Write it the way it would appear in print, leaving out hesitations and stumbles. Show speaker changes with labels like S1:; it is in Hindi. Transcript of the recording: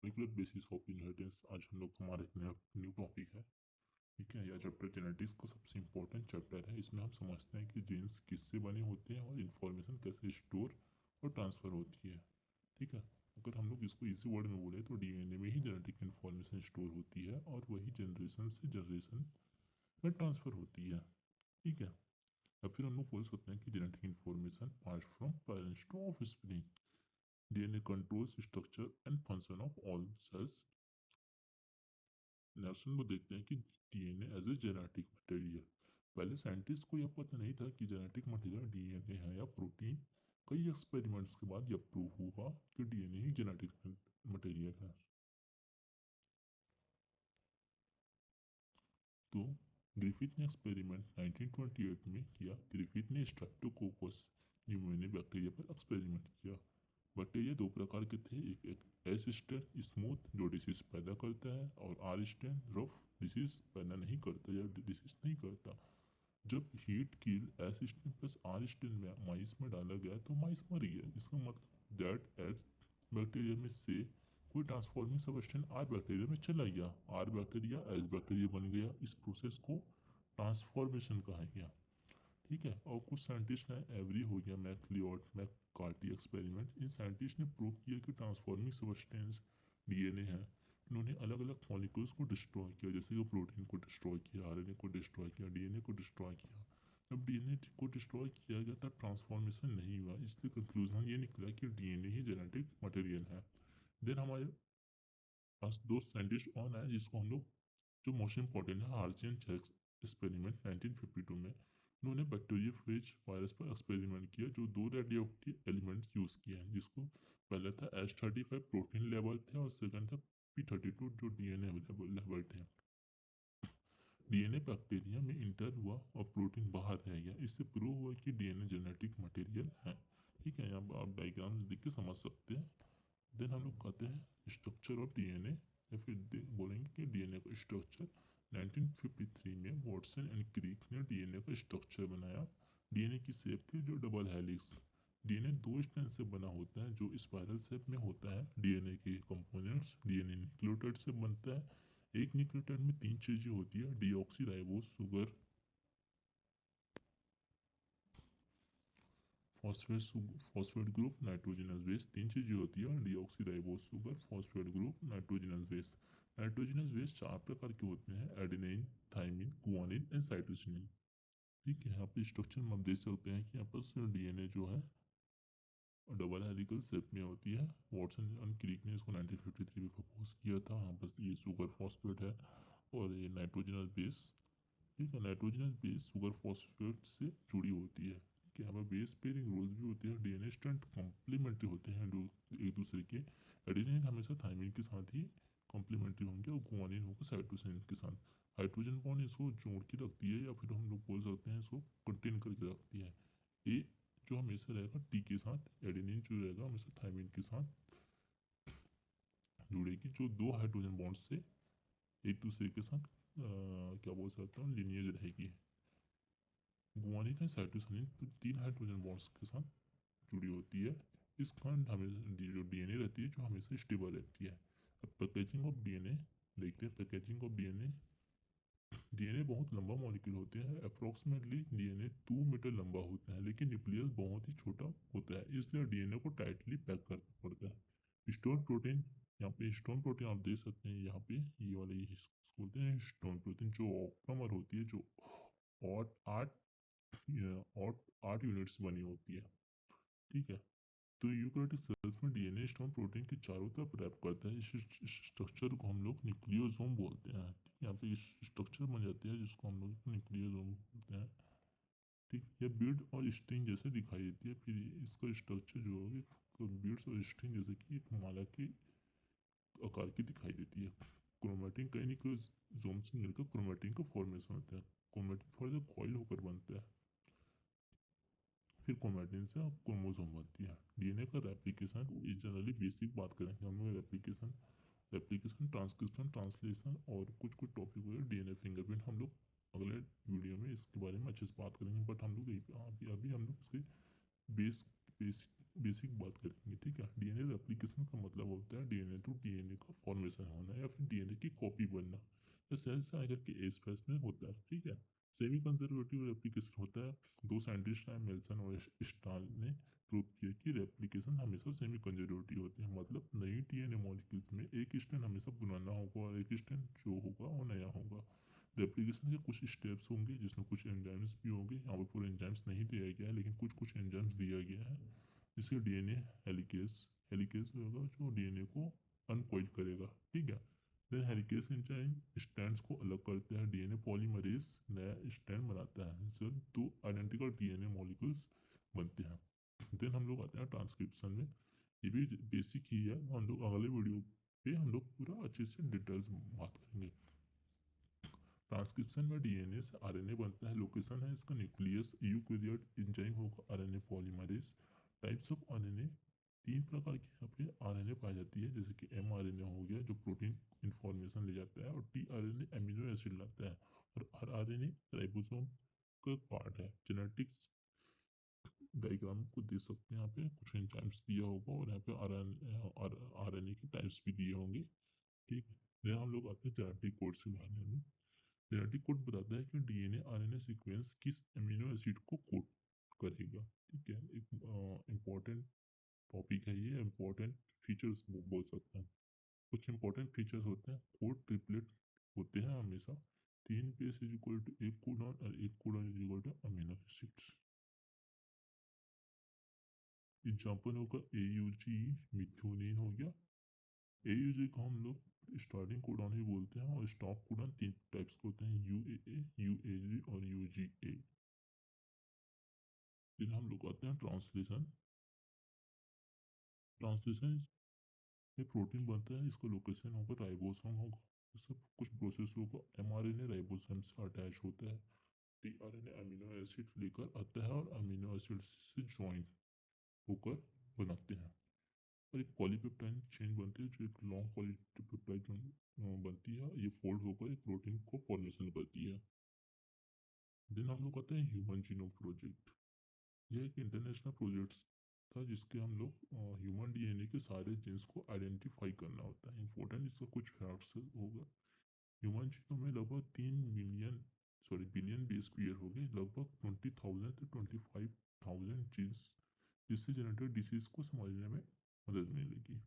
S1: मॉलिक्यूलर बेसिस ऑफ इनहेरिटेंस आज हम लोग हमारा एक नया न्यू टॉपिक है। ठीक है, यह चैप्टर जेनेटिक्स का सबसे इम्पोर्टेंट चैप्टर है। इसमें हम समझते हैं कि जीन्स किससे बने होते हैं और इन्फॉर्मेशन कैसे स्टोर और ट्रांसफ़र होती है। ठीक है, अगर हम लोग इसको इसी वर्ड में बोले तो डीएनए में ही जेनेटिक इन्फॉर्मेशन स्टोर होती है और वही जनरेशन से जनरेशन में ट्रांसफ़र होती है। ठीक है, या फिर हम लोग बोल सकते हैं कि genetic information pass from parents to offspring. DNA controls structure and function of all cells. Next में देखते हैं कि DNA as a genetic material. पहले साइंटिस्ट को यह पता नहीं था कि जेनेटिक मटेरियल डीएनए है या प्रोटीन। कई एक्सपेरिमेंट्स के बाद यह प्रूव हुआ कि डीएनए ही जेनेटिक मटेरियल है। तो ग्रिफिथ ने एक्सपेरिमेंट 1928 में किया। ग्रिफिथ ने स्ट्रेप्टोकोकस न्यूमोनिया बैक्टीरिया पर एक्सपेरिमेंट किया। बैक्टीरिया दो प्रकार के थे, एक एस स्ट्रेन स्मूथ जो डिसीज पैदा करता है और आर स्ट्रेन रफ डिसीज पैदा नहीं करता या डिसीज नहीं करता। जब heat kill S strain plus R strain में माइस में डाला गया तो माइस मर गया। इसका मतलब दैट एस बैक्टीरिया में से कोई ट्रांसफॉर्मिंग सबस्टेंस आर बैक्टीरिया में चला गया, आर बैक्टीरिया एस बैक्टीरिया बन गया। इस प्रोसेस को ट्रांसफॉर्मेशन कहा गया। ठीक है, और कुछ साइंटिस्ट ने एवरी हो गया मैकलियोड मैककार्टी एक्सपेरिमेंट। इन साइंटिस्ट ने प्रूव किया कि ट्रांसफॉर्मिंग सबस्टेंस डीएनए है। इन्होंने अलग अलग मॉलिक्यूल्स को डिस्ट्रॉय किया, जैसे कि प्रोटीन को डिस्ट्रॉय किया, आरएनए को डिस्ट्रॉय किया, डीएनए को डिस्ट्रॉय किया। जब डीएनए को डिस्ट्रॉय किया गया तब ट्रांसफॉर्मेशन नहीं हुआ, इसलिए कंक्लूजन ये निकला कि डीएनए ही जेनेटिक मटेरियल है। देन हमारे पास दो साइंटिस्ट और हैं जिसको हम लोग, जो मोस्ट इंपॉर्टेंट है, हार्जियन चेक्स एक्सपेरिमेंट 1952 में। उन्होंने बैक्टीरियोफेज वायरस पर एक्सपेरिमेंट किया जो दो रेडियोएक्टिव एलिमेंट्स यूज़ किए हैं, जिसको पहला था H35 प्रोटीन लेवल थे और सेकंड था P32 जो डीएनए लेवल थे। डीएनए बैक्टीरिया में इंटर हुआ और प्रोटीन बाहर रह गया। इससे प्रूव हुआ कि डीएनए जेनेटिक मटेरियल है। ठीक है, यहाँ आप डायग्राम्स देख के समझ सकते हैं। देन हम लोग कहते हैं स्ट्रक्चर ऑफ डीएनए, या फिर बोलेंगे कि डीएनए का स्ट्रक्चर। 1953 में वॉटसन एंड क्रिक ने डीएनए का स्ट्रक्चर बनाया। डीएनए की शेप थी जो डबल हेलिक्स। डीएनए दो स्ट्रैंड से बना होता है जो स्पाइरल शेप में होता है। डीएनए के कंपोनेंट्स डीएनए न्यूक्लियोटाइड से बनता है। एक न्यूक्लियोटाइड में तीन चीजें होती है, deoxyribose sugar, phosphate group, nitrogenous base. तीन चीजें होती है, deoxyribose sugar, phosphate group, nitrogenous base. Nitrogenous base चार प्रकार के होते हैं, adenine, thymine, guanine and cytosine. ठीक है, यहाँ पे स्ट्रक्चर में आप देख सकते हैं कि यहाँ पर डीएनए जो है डबल हेलिकल शेप में होती है। वॉटसन एंड क्रिक ने इसको 1953 में प्रपोज किया था। यहाँ पर ये शुगर फॉस्फेट है और ये नाइट्रोजनस बेस। ठीक है, नाइट्रोजनस बेस शुगर फॉस्फेट से जुड़ी होती है। ठीक है, यहाँ पर बेस पेयरिंग रूल्स भी होते हैं। डीएनए स्ट्रैंड कॉम्प्लीमेंट्री होते हैं एक दूसरे के। एडेनिन हमेशा थाइमिन के साथ ही कॉम्प्लीमेंट्री होंगे और गुआनिन होगा साइटोसिन के साथ। हाइड्रोजन बॉन्ड इसको जोड़ के रखती है, या फिर हम लोग बोल सकते हैं इसको कंटेन करके रखती है। ए जो हमेशा रहेगा टी के साथ, एडेनिन जो रहेगा हमेशा थाइमिन के साथ जुड़ेगी, जो दो हाइड्रोजन बॉन्ड से एक दूसरे के साथ क्या बोल सकते हैं, लिनियज रहेगी। गुआनिन है साइटोसिन तो तीन हाइड्रोजन बॉन्ड्स के साथ जुड़ी होती है। इस कारण हमें जो डीएनए रहती है जो हमेशा स्टेबल रहती है। अब पैकेजिंग ऑफ डीएनए देखते हैं। Packaging of DNA. डीएनए बहुत लंबा मॉलिक्यूल होते हैं। अप्रोक्सीमेटली डीएनए 2 मीटर लंबा होता है, लेकिन न्यूक्लियस बहुत ही छोटा होता है, इसलिए डीएनए को टाइटली पैक करना पड़ता है। स्टोन प्रोटीन, यहाँ पे स्टोन प्रोटीन आप देख सकते हैं। यहाँ पे ये वाले इसको बोलते हैं स्टोन प्रोटीन, जो ऑक्टामर होती है, जो और आठ और 8 यूनिट्स बनी होती है। ठीक है, तो यूकेरियोटिक सेल्स में डीएनए स्टोन प्रोटीन के चारों तरफ रैप करता है। इस स्ट्रक्चर को हम लोग न्यूक्लियोसोम बोलते हैं। ठीक, यहाँ पे इस स्ट्रक्चर बन जाती है जिसको हम लोग न्यूक्लियोसोम बोलते हैं। ठीक, यह बीड और स्ट्रिंग जैसे दिखाई देती है। फिर इसका स्ट्रक्चर जो है बीड्स और स्ट्रिंग जैसे कि एक माला के आकार की दिखाई देती है। क्रोमेटिन कई न्यूक्लियोसोम से मिलकर क्रोमेटिन का फॉर्मेशन होता है। क्रोमेटिन थोड़ा सा कॉइल होकर बनता है। फिर क्रोमेटिन से क्रोमोसोम बनती है। डीएनए का रेप्लिकेशन, इस जनरली बेसिक बात करेंगे हम लोग। रेप्लिकेशन रेप्लिकेशन ट्रांसक्रिप्शन, ट्रांसलेशन और कुछ कुछ टॉपिक वगैरह। डीएनए फिंगरप्रिंट हम लोग अगले वीडियो में इसके बारे में अच्छे से बात करेंगे, बट हम लोग अभी अभी हम लोग इसके बेस बेस बेसिक बात करेंगे, ठीक है। डीएनए रेप्लिकेशन का मतलब होता है डीएनए टू डीएनए का फॉर्मेशन होना या फिर डीएनए की कॉपी बनना, या सेल से आकर के एज फेस में होता है, ठीक है। सेमी कंजर्वेटिव रेप्लिकेशन होता है। दो साइंटिस्ट हैं, मेल्सन और स्टाल ने प्रूव किया कि रेप्लिकेशन हमेशा सेमी कंजर्वेटिव होते हैं, मतलब नई डीएनए मॉलिक्यूल्स में एक स्ट्रैंड हमेशा पुराना होगा और एक स्ट्रैंड जो होगा वो नया होगा। रेप्लिकेशन के कुछ स्टेप्स होंगे जिसमें कुछ एंजाइम्स भी होंगे, यहाँ पर पूरे एंजाइम्स नहीं दिया गया है लेकिन कुछ कुछ एंजाइम्स दिया गया है। जिससे डीएनए हेलिकेस हेलिकेस होगा जो डीएनए को अनकॉइल करेगा, ठीक है। देन हेलिकेस एंजाइम स्ट्रैंड्स को अलग करता है, डीएनए पॉलीमरेज नया स्ट्रैंड बनाता है, इससे दो आइडेंटिकल डीएनए मॉलिक्यूल्स बनते हैं। देन हम लोग आते हैं ट्रांसक्रिप्शन में। ये भी बेसिक ही है, हम लोग अगले वीडियो पे हम लोग पूरा अच्छे से डिटेल्स बात करेंगे। ट्रांसक्रिप्शन में डीएनए से आरएनए बनता है, लोकेशन है इसका न्यूक्लियस, यूकैरियोट एंजाइम होगा RNA polymerase. Types of RNA, तीन प्रकार के यहाँ पे आरएनए पाई जाती है, जैसे कि एमआरएनए हो गया जो प्रोटीन इंफॉर्मेशन ले जाता है, और टीआरएनए एमिनो एसिड लाता है, और आरआरएनए राइबोसोम का पार्ट है। जेनेटिक्स डायग्राम को दे सकते हैं, यहाँ पे कुछ एंजाइम्स दिया होगा और यहाँ पे आरएनए के टाइप्स भी दिए होंगे, ठीक है। फिर हम लोग आते हैं जेनेटिक कोड से बारे में। जेनेटिक कोड बताता है कि डीएनए आरएनए सीक्वेंस किस अमीनो एसिड को कोड करेगा, ठीक है। एक इम्पॉर्टेंट टॉपिक है ये, इम्पॉर्टेंट फीचर्स बोल सकते हैं। कुछ इंपॉर्टेंट फीचर्स होते हैं, कोड ट्रिपलेट होते हैं हमेशा, तीन बेस इज इक्वल टू एक कोडॉन और एक codon is equal to amino acids. Example होगा AUG, मिथ्योनिन हो गया। AUG को हम लोग स्टार्टिंग कोडॉन ही बोलते हैं, और स्टॉप कोडॉन तीन टाइप्स के होते हैं, UAA, UAG और UGA। फिर हम लोग आते हैं ट्रांसलेशन। ट्रांसलेशन में प्रोटीन बनता है, इसका लोकेशन होगा राइबोसोम होगा, ये सब कुछ प्रोसेस होगा। एमआरएनए राइबोसोम से अटैच होता है, टीआरएनए अमीनो एसिड लेकर आता है और अमीनो एसिड से ज्वाइन होकर बनाते हैं। और एक पॉलीपेप्टाइड चेन बनती है, जो एक लॉन्ग पॉलीपेप्टाइड बनती है, ये फोल्ड होकर एक प्रोटीन को फॉर्मेशन करती है। देन हम लोग आते हैं ह्यूमन जीनोम प्रोजेक्ट। यह एक इंटरनेशनल प्रोजेक्ट था जिसके हम लोग ह्यूमन डीएनए के सारे जीन्स को आइडेंटिफाई करना होता है। इंपॉर्टेंट इसका कुछ फैक्ट्स होगा। ह्यूमन जीनोम में लगभग 3 बिलियन बेस पेयर हो गए, लगभग 20,000 से 25,000 जीन्स, जिससे जेनेटिक डिसीज को समझने में मदद मिलेगी।